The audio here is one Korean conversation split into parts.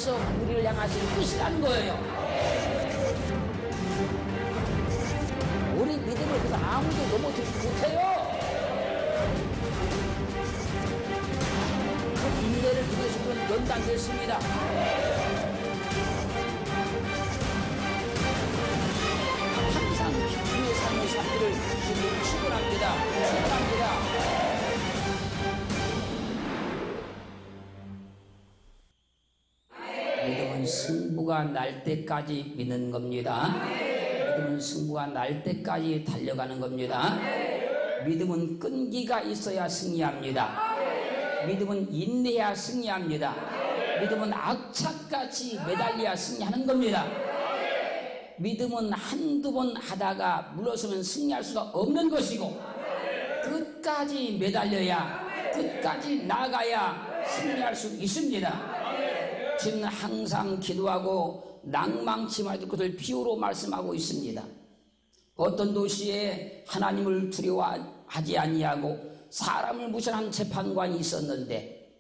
주님께서 우리를 향하신 뜻이라는 거예요. 우리 믿음을 그래서 아무도 넘어뜨리지 못해요. 그 인내를 통해서 우리는 연단됐습니다. 항상 기쁨의 삶을 살기를 주님을 축원합니다. 믿음은 승부가 날 때까지 믿는 겁니다. 믿음은 승부가 날 때까지 달려가는 겁니다. 믿음은 끈기가 있어야 승리합니다. 믿음은 인내해야 승리합니다. 믿음은 악착같이 매달려야 승리하는 겁니다. 믿음은 한두 번 하다가 물러서면 승리할 수가 없는 것이고, 끝까지 매달려야, 끝까지 나가야 승리할 수 있습니다. 저는 항상 기도하고 낭망치 말들 것을 비유로 말씀하고 있습니다. 어떤 도시에 하나님을 두려워하지 아니하고 사람을 무시하는 재판관이 있었는데,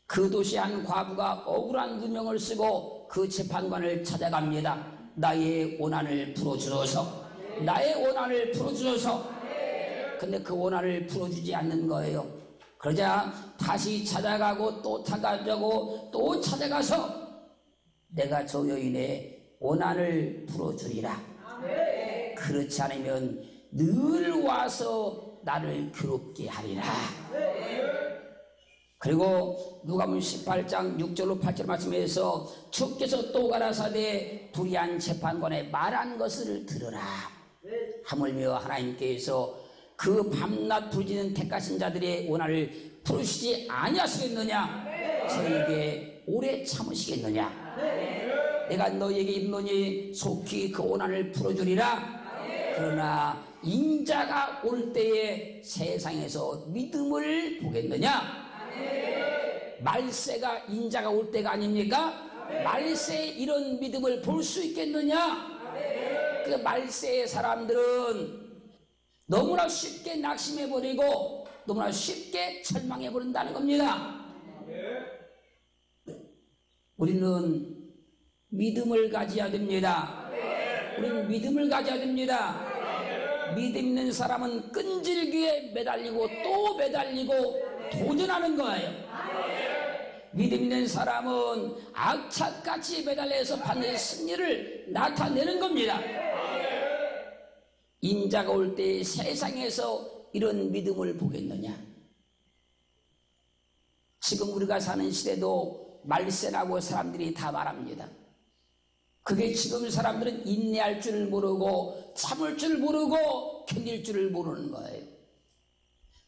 그 도시에 한 과부가 억울한 누명을 쓰고 그 재판관을 찾아갑니다. 나의 원한을 풀어주소서, 나의 원한을 풀어주소서. 근데 그 원한을 풀어주지 않는 거예요. 그러자 다시 찾아가고 또 찾아가고 또 찾아가서 내가 저 여인의 원한을 풀어주리라. 그렇지 않으면 늘 와서 나를 괴롭게 하리라. 그리고 누가복음 18장 6절로 8절 말씀에서 주께서 또 가라사대 불의한 재판관의 말한 것을 들으라. 하물며 하나님께서 그 밤낮 부르짖는 택하신 자들의 원한을 풀으시지 아니하시겠느냐? 저에게 오래 참으시겠느냐? 내가 너에게 이르노니 속히 그 원한을 풀어주리라. 그러나 인자가 올 때에 세상에서 믿음을 보겠느냐? 말세가 인자가 올 때가 아닙니까? 말세에 이런 믿음을 볼 수 있겠느냐? 그 말세의 사람들은 너무나 쉽게 낙심해버리고 너무나 쉽게 절망해버린다는 겁니다. 우리는 믿음을 가져야 됩니다. 우리는 믿음을 가져야 됩니다. 믿음 있는 사람은 끈질기게 매달리고 또 매달리고 도전하는 거예요. 믿음 있는 사람은 악착같이 매달려서 반드시 승리를 나타내는 겁니다. 인자가 올 때 세상에서 이런 믿음을 보겠느냐? 지금 우리가 사는 시대도 말세라고 사람들이 다 말합니다. 그게 지금 사람들은 인내할 줄 모르고 참을 줄 모르고 견딜 줄을 모르는 거예요.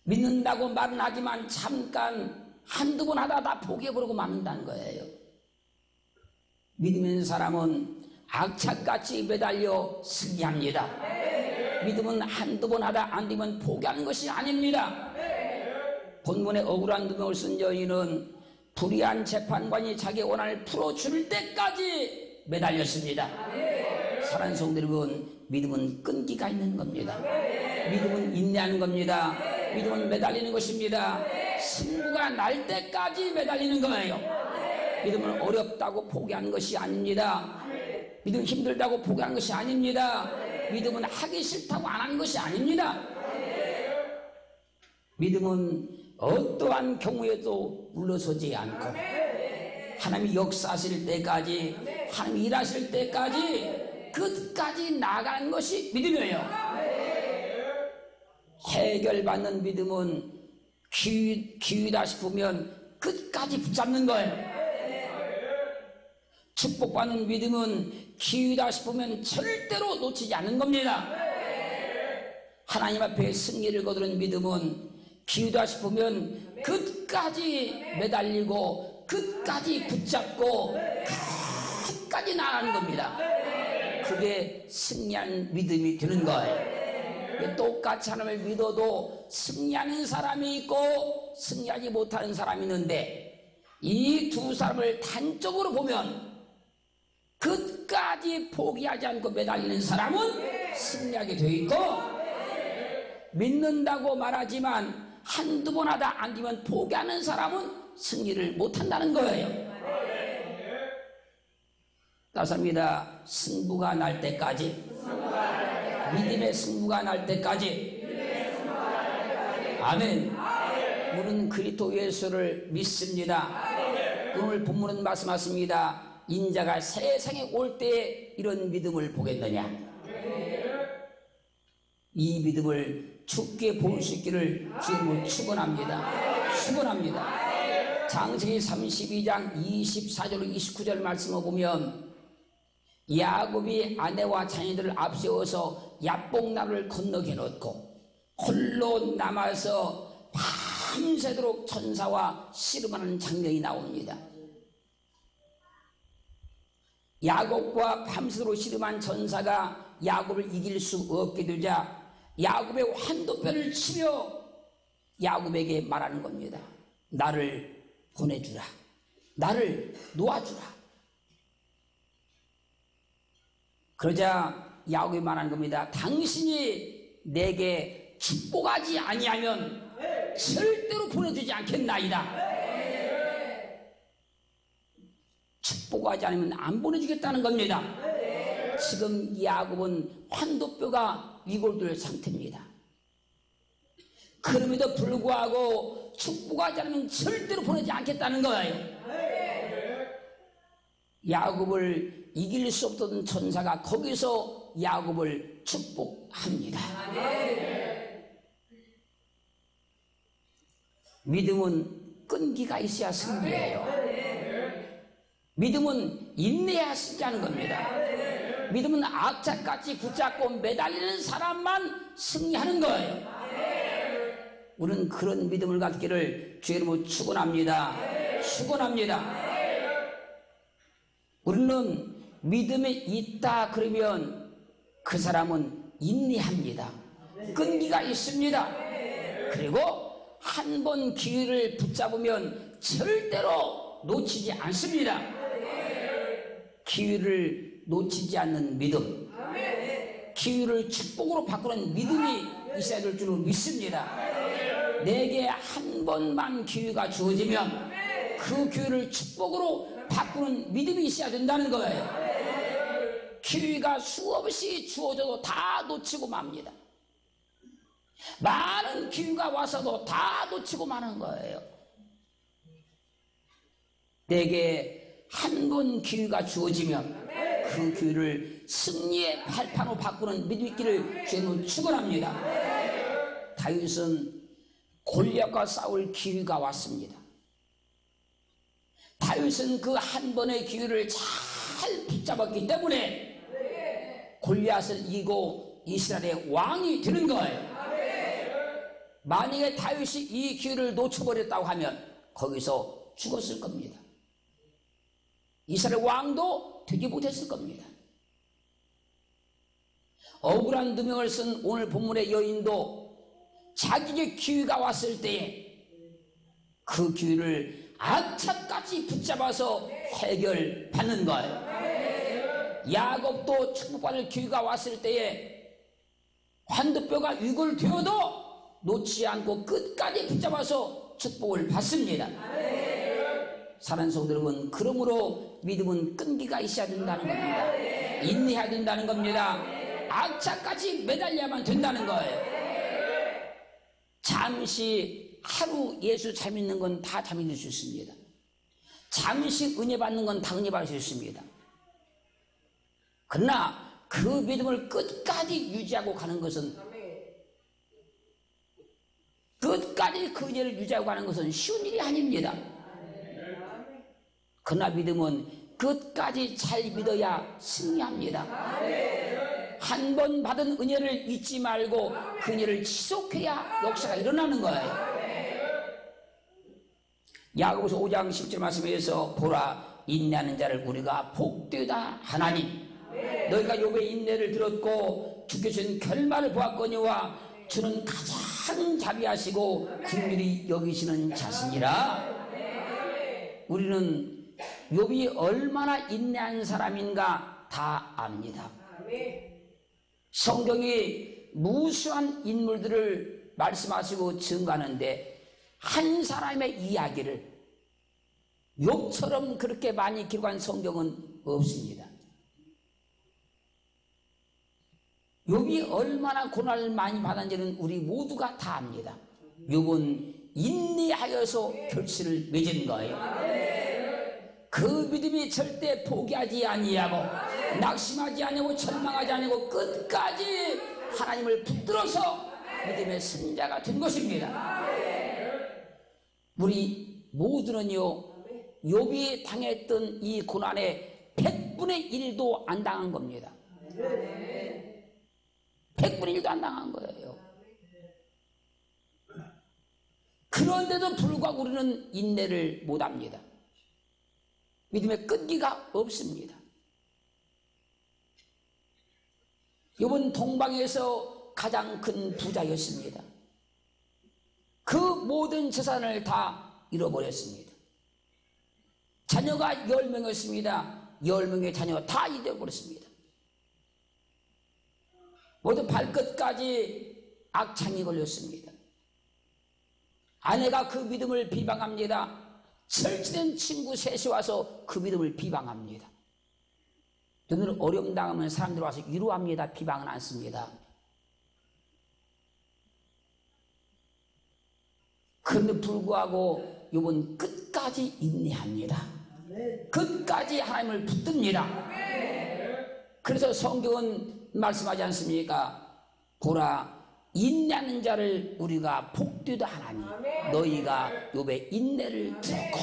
믿는다고 말은 하지만 잠깐 한두 번 하다 다 포기해버리고 마는다는 거예요. 믿음 있는 사람은 악착같이 매달려 승리합니다. 믿음은 한두 번 하다 안 되면 포기하는 것이 아닙니다. 본문에 억울한 누명을 쓴 여인은 불의한 재판관이 자기 원한을 풀어줄 때까지 매달렸습니다. 사랑하는 성도 여러분, 믿음은 끈기가 있는 겁니다. 믿음은 인내하는 겁니다. 믿음은 매달리는 것입니다. 승부가 날 때까지 매달리는 거예요. 믿음은 어렵다고 포기하는 것이 아닙니다. 믿음은 힘들다고 포기하는 것이 아닙니다. 믿음은 하기 싫다고 안 하는 것이 아닙니다. 믿음은 어떠한 경우에도 물러서지 않고 하나님이 역사하실 때까지, 하나님이 일하실 때까지 끝까지 나가는 것이 믿음이에요. 해결받는 믿음은 기회다 싶으면 끝까지 붙잡는 거예요. 축복받는 믿음은 기회다 싶으면 절대로 놓치지 않는 겁니다. 하나님 앞에 승리를 거두는 믿음은 기회다 싶으면 끝까지 매달리고 끝까지 붙잡고 끝까지 나가는 겁니다. 그게 승리한 믿음이 되는 거예요. 똑같이 하나님을 믿어도 승리하는 사람이 있고 승리하지 못하는 사람이 있는데, 이 두 사람을 단적으로 보면 끝까지 포기하지 않고 매달리는 사람은 승리하게 되어 있고, 믿는다고 말하지만 한두 번 하다 안 되면 포기하는 사람은 승리를 못한다는 거예요. 따스합니다. 승부가 날 때까지, 믿음의 승부가 날 때까지. 아멘. 우리는 그리스도 예수를 믿습니다. 오늘 본문은 말씀하십니다. 인자가 세상에 올 때에 이런 믿음을 보겠느냐. 이 믿음을 죽게 볼 수 있기를 주님을 축원합니다. 축원합니다. 창세기 32장 24절 29절 말씀을 보면 야곱이 아내와 자녀들을 앞세워서 야복나루를 건너게 놓고 홀로 남아서 밤새도록 천사와 씨름하는 장면이 나옵니다. 야곱과 밤새도록 씨름한 천사가 야곱을 이길 수 없게 되자 야곱의 환도뼈를 치며 야곱에게 말하는 겁니다. 나를 보내주라. 나를 놓아주라. 그러자 야곱이 말하는 겁니다. 당신이 내게 축복하지 아니하면 절대로 보내주지 않겠나이다. 축복하지 않으면 안 보내주겠다는 겁니다. 지금 야곱은 환도뼈가 위골될 상태입니다. 그럼에도 불구하고 축복하지 않으면 절대로 보내지 않겠다는 거예요. 야곱을 이길 수 없던 천사가 거기서 야곱을 축복합니다. 믿음은 끈기가 있어야 승리해요. 믿음은 인내해야 승리하는 겁니다. 믿음은 악착같이 붙잡고 매달리는 사람만 승리하는 거예요. 우리는 그런 믿음을 갖기를 주의 이름으로 축원합니다. 축원합니다. 우리는 믿음에 있다 그러면 그 사람은 인내합니다. 끈기가 있습니다. 그리고 한 번 기회를 붙잡으면 절대로 놓치지 않습니다. 기회를 놓치지 않는 믿음, 기회를 축복으로 바꾸는 믿음이 있어야 될 줄 믿습니다. 내게 한 번만 기회가 주어지면 그 기회를 축복으로 바꾸는 믿음이 있어야 된다는 거예요. 기회가 수없이 주어져도 다 놓치고 맙니다. 많은 기회가 와서도 다 놓치고 마는 거예요. 내게 한 번 기회가 주어지면 그 기회를 승리의 발판으로 바꾸는 믿음 있기를 주님은 축원합니다. 다윗은 골리앗과 싸울 기회가 왔습니다. 다윗은 그 한 번의 기회를 잘 붙잡았기 때문에 골리앗을 이기고 이스라엘의 왕이 되는 거예요. 만약에 다윗이 이 기회를 놓쳐버렸다고 하면 거기서 죽었을 겁니다. 이스라엘 왕도 되지 못했을 겁니다. 억울한 누명을 쓴 오늘 본문의 여인도 자기의 기회가 왔을 때에 그 기회를 악착같이 붙잡아서 해결받는 거예요. 야곱도 축복받을 기회가 왔을 때에 환도뼈가 위골되어도 놓지 않고 끝까지 붙잡아서 축복을 받습니다. 사랑하는 성도 여러분, 그러므로 믿음은 끈기가 있어야 된다는 겁니다. 인내해야 된다는 겁니다. 악착같이 매달려야만 된다는 거예요. 잠시 하루 예수 잘 믿는 건 다 잘 믿을 수 있습니다. 잠시 은혜 받는 건 다 은혜 받을 수 있습니다. 그러나 그 믿음을 끝까지 유지하고 가는 것은 끝까지 그 은혜를 유지하고 가는 것은 쉬운 일이 아닙니다. 그러나 믿음은 끝까지 잘 믿어야 승리합니다. 한 번 받은 은혜를 잊지 말고 그 은혜를 지속해야 역사가 일어나는 거예요. 야고보서 5장 10절 말씀에서 보라 인내하는 자를 우리가 복되다 하나니 너희가 욥의 인내를 들었고 주께서 주신 결말을 보았거니와 주는 가장 자비하시고 긍휼히 여기시는 자신이라. 우리는 욥이 얼마나 인내한 사람인가 다 압니다. 성경이 무수한 인물들을 말씀하시고 증거하는데 한 사람의 이야기를 욥처럼 그렇게 많이 기록한 성경은 없습니다. 욥이 얼마나 고난을 많이 받았는지는 우리 모두가 다 압니다. 욥은 인내하여서 결실을 맺은 거예요. 그 믿음이 절대 포기하지 아니하고 낙심하지 아니하고 절망하지 아니하고 끝까지 하나님을 붙들어서 믿음의 승자가 된 것입니다. 우리 모두는요, 욥이 당했던 이 고난에 100분의 1도 안 당한 겁니다. 100분의 1도 안 당한 거예요. 그런데도 불구하고 우리는 인내를 못합니다. 믿음의 끈기가 없습니다. 욥은 동방에서 가장 큰 부자였습니다. 그 모든 재산을 다 잃어버렸습니다. 자녀가 10명이었습니다. 10명의 자녀 다 잃어버렸습니다. 모두 발끝까지 악창이 걸렸습니다. 아내가 그 믿음을 비방합니다. 설치된 친구 셋이 와서 그 믿음을 비방합니다. 저는 어려움 당하면 사람들 와서 위로합니다. 비방은 않습니다. 그런데 불구하고 욥은 끝까지 인내합니다. 끝까지 하나님을 붙듭니다. 그래서 성경은 말씀하지 않습니까? 보라, 인내하는 자를 우리가 복되다 하나니 너희가 욥의 인내를 들었고.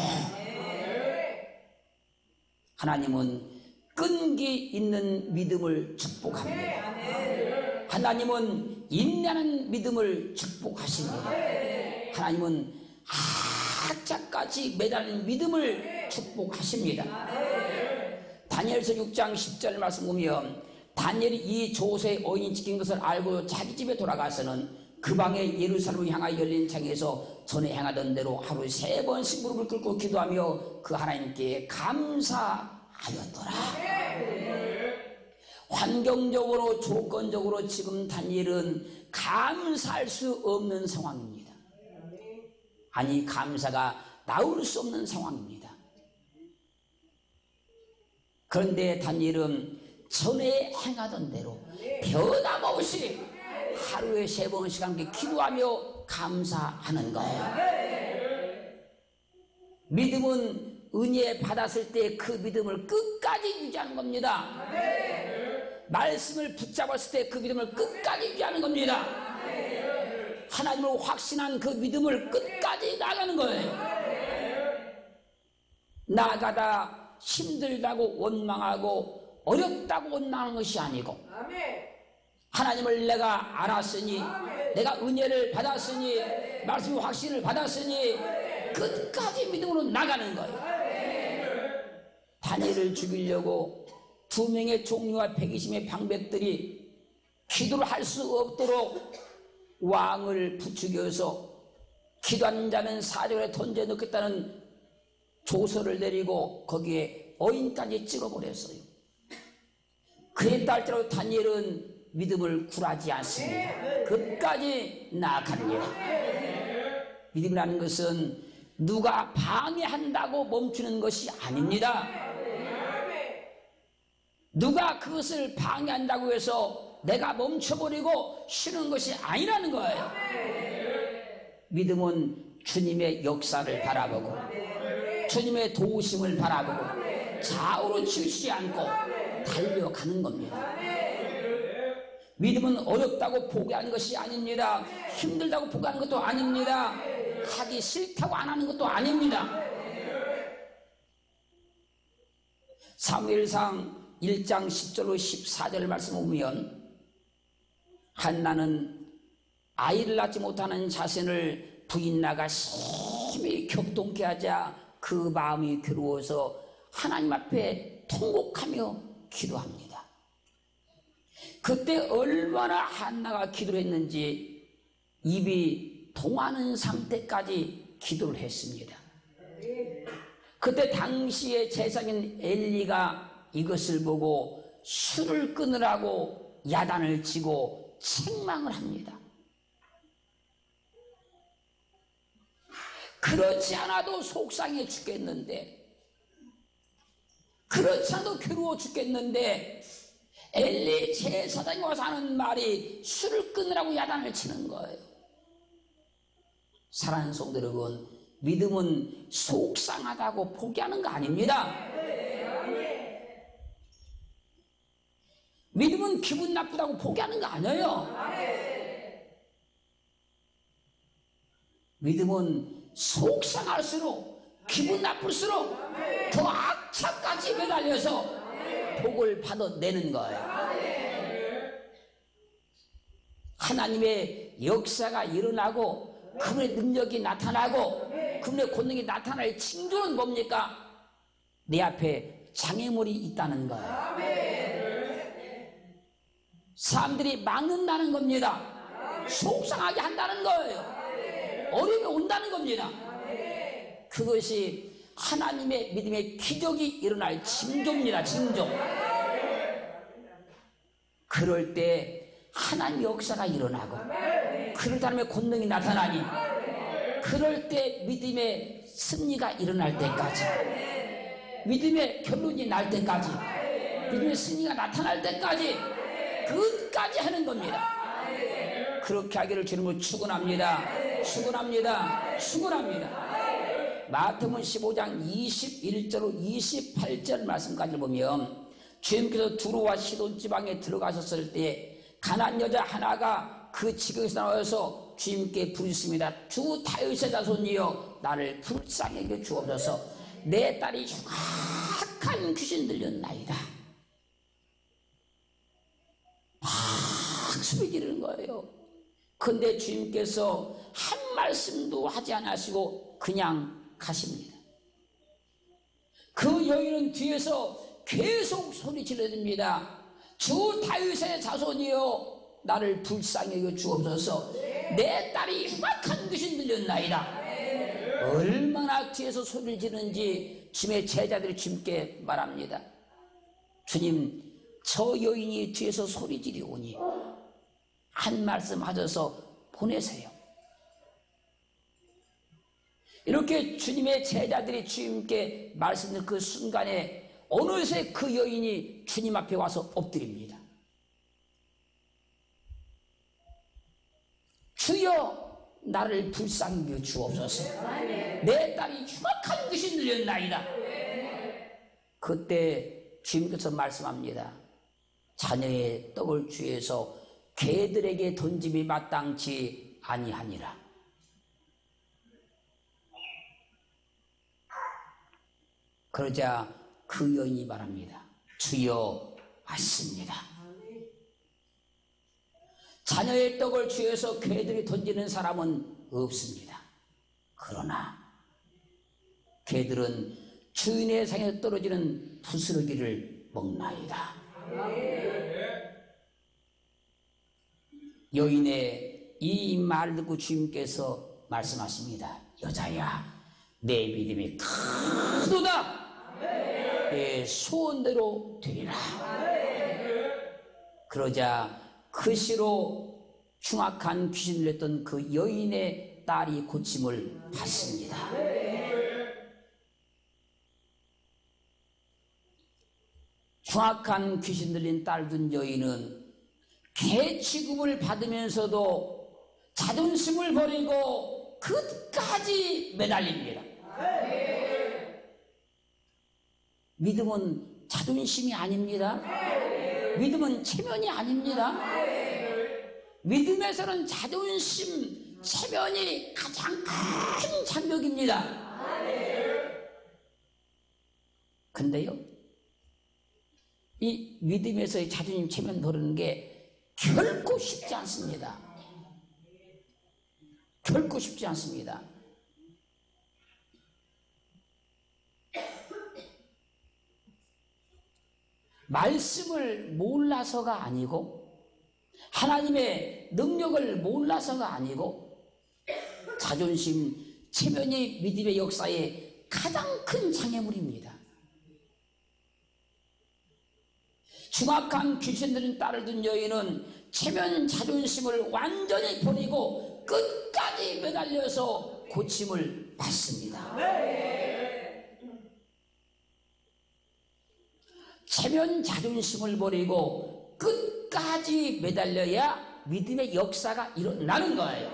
하나님은 끈기 있는 믿음을 축복합니다. 하나님은 인내하는 믿음을 축복하십니다. 하나님은 하짝까지 매달리는 믿음을 축복하십니다. 다니엘서 6장 10절 말씀 보면 다니엘이 이 조세의 어인이 지킨 것을 알고 자기 집에 돌아가서는 그 방에 예루살렘을 향하여 열린 창에서 전에 행하던 대로 하루 3번씩 무릎을 꿇고 기도하며 그 하나님께 감사하였더라. 환경적으로 조건적으로 지금 다니엘은 감사할 수 없는 상황입니다. 아니, 감사가 나올 수 없는 상황입니다. 그런데 다니엘은 전에 행하던 대로 변함없이 하루에 3번씩 함께 기도하며 감사하는 거예요. 믿음은 은혜 받았을 때 그 믿음을 끝까지 유지하는 겁니다. 말씀을 붙잡았을 때 그 믿음을 끝까지 유지하는 겁니다. 하나님을 확신한 그 믿음을 끝까지 나가는 거예요. 나가다 힘들다고 원망하고 어렵다고 원망하는 것이 아니고, 하나님을 내가 알았으니, 내가 은혜를 받았으니, 말씀의 확신을 받았으니 끝까지 믿음으로 나가는 거예요. 다니엘을 죽이려고 2명의 종류와 120명의 방백들이 기도를 할 수 없도록 왕을 부추겨서 기도한 자는 사절에 던져 넣겠다는 조서를 내리고 거기에 어인까지 찍어버렸어요. 그에 따르더라도 다니엘은 믿음을 굴하지 않습니다. 끝까지 나아갑니다. 믿음이라는 것은 누가 방해한다고 멈추는 것이 아닙니다. 누가 그것을 방해한다고 해서 내가 멈춰버리고 쉬는 것이 아니라는 거예요. 믿음은 주님의 역사를 바라보고 주님의 도우심을 바라보고 좌우로 치우치지 않고 달려가는 겁니다. 믿음은 어렵다고 포기하는 것이 아닙니다. 힘들다고 포기하는 것도 아닙니다. 하기 싫다고 안 하는 것도 아닙니다. 사무엘상 1장 10절로 14절 말씀 보면 한나는 아이를 낳지 못하는 자신을 부인나가 심히 격동케 하자 그 마음이 괴로워서 하나님 앞에 통곡하며 기도합니다. 그때 얼마나 한나가 기도를 했는지 입이 동하는 상태까지 기도를 했습니다. 그때 당시의 제사장인 엘리가 이것을 보고 술을 끊으라고 야단을 치고 책망을 합니다. 그렇지 않아도 속상해 죽겠는데, 그렇지 않아도 괴로워 죽겠는데 엘리 제사장이 와서 하는 말이 술을 끊으라고 야단을 치는 거예요. 사랑하는 성도 여러분, 믿음은 속상하다고 포기하는 거 아닙니다. 믿음은 기분 나쁘다고 포기하는 거 아니에요. 믿음은 속상할수록, 기분 나쁠수록 더 악착까지 매달려서 복을 받아내는 거예요. 하나님의 역사가 일어나고 그분의 능력이 나타나고 그분의 권능이 나타날 징조는 뭡니까? 내 앞에 장애물이 있다는 거예요. 사람들이 막는다는 겁니다. 속상하게 한다는 거예요. 어려움이 온다는 겁니다. 그것이 하나님의 믿음의 기적이 일어날 징조입니다. 징조. 그럴 때 하나님의 역사가 일어나고 그럴 때 하나님의 권능이 나타나니 그럴 때 믿음의 승리가 일어날 때까지, 믿음의 결론이 날 때까지, 믿음의 승리가 나타날 때까지 끝까지 하는 겁니다. 그렇게 하기를 주님을 축원합니다. 축원합니다. 축원합니다. 마태복음 15장 21절로 28절 말씀까지 보면 주님께서 두로와 시돈 지방에 들어가셨을 때 가난한 여자 하나가 그 지경에서 나와서 주님께 부르셨습니다. 주 다윗의 자손이여 나를 불쌍히 여겨 주옵소서. 내 딸이 흉악한 귀신 들렸나이다. 막 소리 지르는 거예요. 그런데 주님께서 한 말씀도 하지 않으시고 그냥 가십니다. 그 여인은 뒤에서 계속 소리 지르십니다. 주 다윗의 자손이여 나를 불쌍히 여겨 주옵소서. 내 딸이 흉악한 귀신 들렸나이다. 얼마나 뒤에서 소리를 지르는지 주님의 제자들이 주님께 말합니다. 주님, 저 여인이 뒤에서 소리 지르오니 한 말씀 하셔서 보내세요. 이렇게 주님의 제자들이 주님께 말씀드린 그 순간에 어느새 그 여인이 주님 앞에 와서 엎드립니다. 주여 나를 불쌍히 여겨 주옵소서. 내 딸이 흉악한 귀신 들렸나이다. 그때 주님께서 말씀합니다. 자녀의 떡을 주에서 개들에게 던짐이 마땅치 아니하니라. 그러자 그 여인이 말합니다. 주여 맞습니다. 자녀의 떡을 주에서 개들이 던지는 사람은 없습니다. 그러나 개들은 주인의 상에서 떨어지는 부스러기를 먹나이다. 여인의 이 말을 듣고 주님께서 말씀하십니다. 여자야, 내 믿음이 크도다. 내 소원대로 되리라. 그러자 그 시로 흉악한 귀신을 냈던 그 여인의 딸이 고침을 받습니다. 흉악한 귀신 들린 딸 둔 여인은 개 취급을 받으면서도 자존심을 버리고 끝까지 매달립니다. 믿음은 자존심이 아닙니다. 믿음은 체면이 아닙니다. 믿음에서는 자존심, 체면이 가장 큰 장벽입니다. 근데요, 이 믿음에서의 자존심, 체면 버리는 게 결코 쉽지 않습니다. 결코 쉽지 않습니다. 말씀을 몰라서가 아니고 하나님의 능력을 몰라서가 아니고 자존심, 체면이 믿음의 역사의 가장 큰 장애물입니다. 흉악한 귀신 들린 딸을 둔 여인은 체면, 자존심을 완전히 버리고 끝까지 매달려서 고침을 받습니다. 체면, 자존심을 버리고 끝까지 매달려야 믿음의 역사가 일어나는 거예요.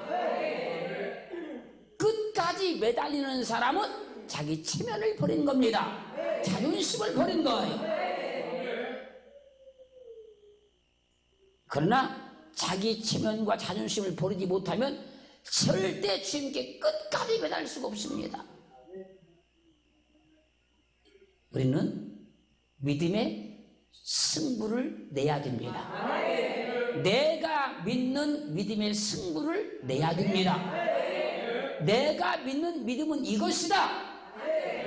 끝까지 매달리는 사람은 자기 체면을 버린 겁니다. 자존심을 버린 거예요. 그러나 자기 체면과 자존심을 버리지 못하면 절대 주님께 끝까지 매달릴 수가 없습니다. 우리는 믿음의 승부를 내야 됩니다. 내가 믿는 믿음의 승부를 내야 됩니다. 내가 믿는 믿음은 이것이다.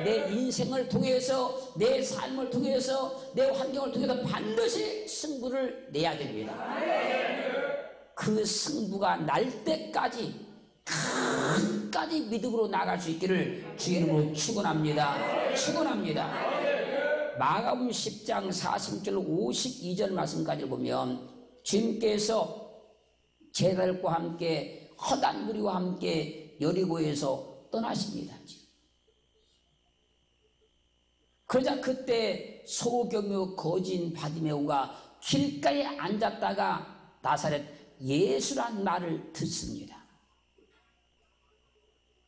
내 인생을 통해서, 내 삶을 통해서, 내 환경을 통해서 반드시 승부를 내야 됩니다. 그 승부가 날 때까지 끝까지 믿음으로 나갈 수 있기를 주 이름으로 축원합니다. 축원합니다. 마가복음 10장 40절 52절 말씀까지 보면 주님께서 제자들과 함께 허단 무리와 함께 여리고에서 떠나십니다. 그러자 그때 소경요 거진 바디메오가 길가에 앉았다가 나사렛 예수란 말을 듣습니다.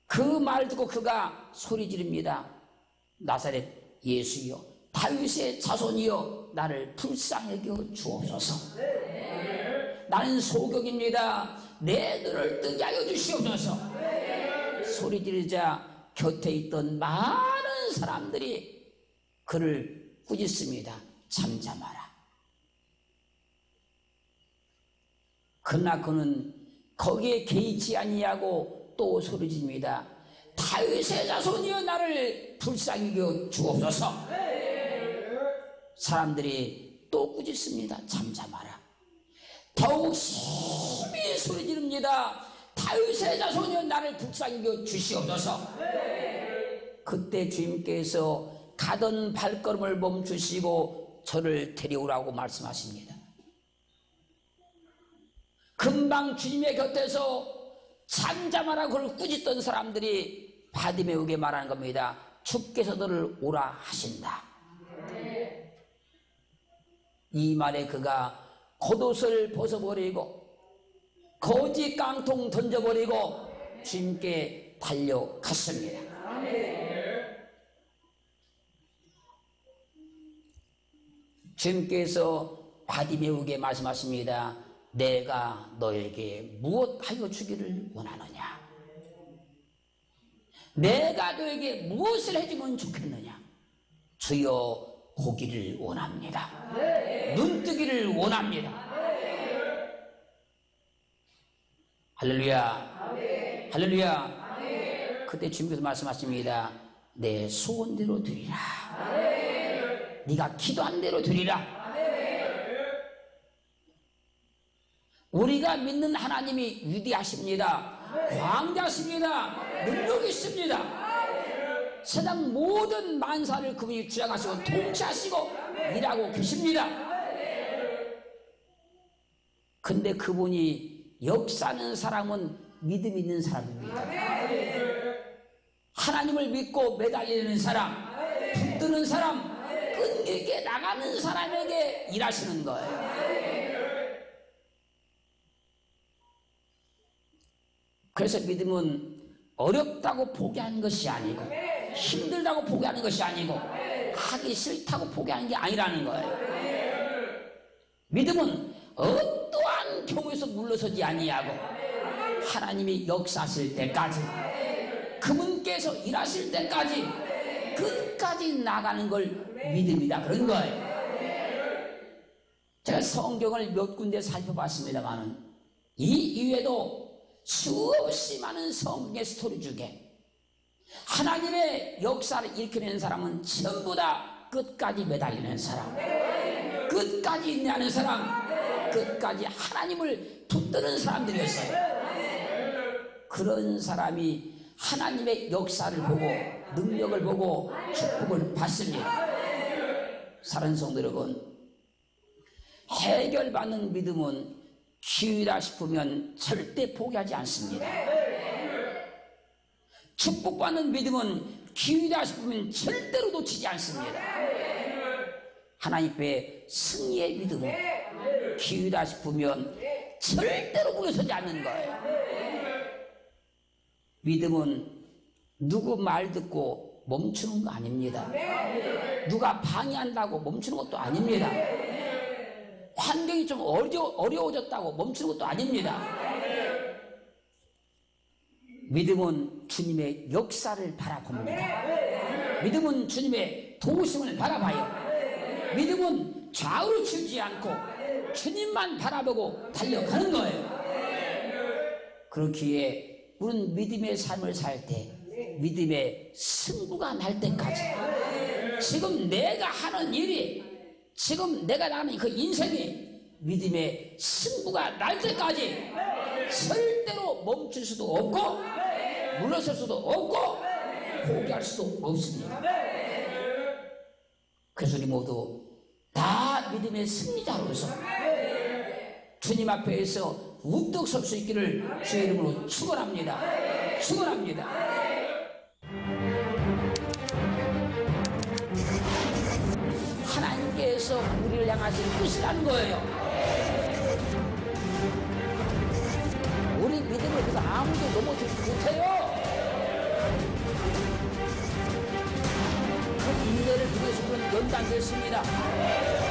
그 말 듣고 그가 소리 지릅니다. 나사렛 예수여, 다윗의 자손이여, 나를 불쌍히 여겨 주옵소서. 나는 소경입니다. 내 눈을 뜨게 하여 주시옵소서. 소리 지르자 곁에 있던 많은 사람들이 그를 꾸짖습니다. 잠잠하라. 그러나 그는 거기에 개의치 아니하고 또 소리집니다. 다윗의 자손이여, 나를 불쌍히 여겨 주옵소서. 사람들이 또 꾸짖습니다. 잠잠하라. 더욱 심히 소리지릅니다. 다윗의 자손이여, 나를 불쌍히 여겨 주시옵소서. 그때 주님께서 가던 발걸음을 멈추시고 저를 데려오라고 말씀하십니다. 금방 주님의 곁에서 잠잠하라 그를 꾸짖던 사람들이 바디메오에게 말하는 겁니다. 주께서 너를 오라 하신다. 이 말에 그가 겉옷을 벗어버리고 거지 깡통 던져버리고 주님께 달려갔습니다. 주님께서 바디메오에게 말씀하십니다. 내가 너에게 무엇하여 주기를 원하느냐? 내가 너에게 무엇을 해주면 좋겠느냐? 주여, 보기를 원합니다. 눈뜨기를 원합니다. 할렐루야. 할렐루야. 그때 주님께서 말씀하십니다. 내 소원대로 드리라. 네가 기도한 대로 드리라. 우리가 믿는 하나님이 위대하십니다. 광대하십니다. 능력이 있습니다. 세상 모든 만사를 그분이 주장하시고 통치하시고 일하고 계십니다. 근데 그분이 역사하는 사람은 믿음 있는 사람입니다. 하나님을 믿고 매달리는 사람, 붙드는 사람, 끈기있게 나가는 사람에게 일하시는 거예요. 그래서 믿음은 어렵다고 포기하는 것이 아니고, 힘들다고 포기하는 것이 아니고, 하기 싫다고 포기하는 게 아니라는 거예요. 믿음은 어떠한 경우에서 물러서지 아니하고 하나님이 역사하실 때까지, 그분께서 일하실 때까지 끝까지 나가는 걸 믿음이다 그런 거예요. 제가 성경을 몇 군데 살펴봤습니다만은 이 이외에도 수없이 많은 성경의 스토리 중에 하나님의 역사를 일으키는 사람은 전부 다 끝까지 매달리는 사람, 끝까지 인내하는 사람, 끝까지 하나님을 붙드는 사람들이었어요. 그런 사람이 하나님의 역사를 보고 능력을 보고 축복을 받습니다. 사랑하는 성도 여러분, 해결받는 믿음은 기회라 싶으면 절대 포기하지 않습니다. 축복받는 믿음은 기회라 싶으면 절대로 놓치지 않습니다. 하나님 앞에 승리의 믿음은 기회다 싶으면 절대로 물러서지 않는 거예요. 믿음은 누구 말 듣고 멈추는 거 아닙니다. 누가 방해한다고 멈추는 것도 아닙니다. 환경이 좀 어려워졌다고 멈추는 것도 아닙니다. 믿음은 주님의 역사를 바라봅니다. 믿음은 주님의 도우심을 바라봐요. 믿음은 좌우로 치우지 않고 주님만 바라보고 달려가는 거예요. 그렇기에 우리는 믿음의 삶을 살 때 믿음의 승부가 날 때까지 지금 내가 하는 일이 지금 내가 나가는 그 인생이 믿음의 승부가 날 때까지 절대로 멈출 수도 없고 물러설 수도 없고 포기할 수도 없습니다. 그래서 우리 모두 다 믿음의 승리자로서 주님 앞에서 우뚝 설 수 있기를 주의 이름으로 축원합니다. 축원합니다. 하나님께서 우리를 향하신 뜻이라는 거예요. 우리 믿음을 그래서 아무도 넘어뜨리지 못해요. 그 인내를 위해서 우리는 연단됐습니다.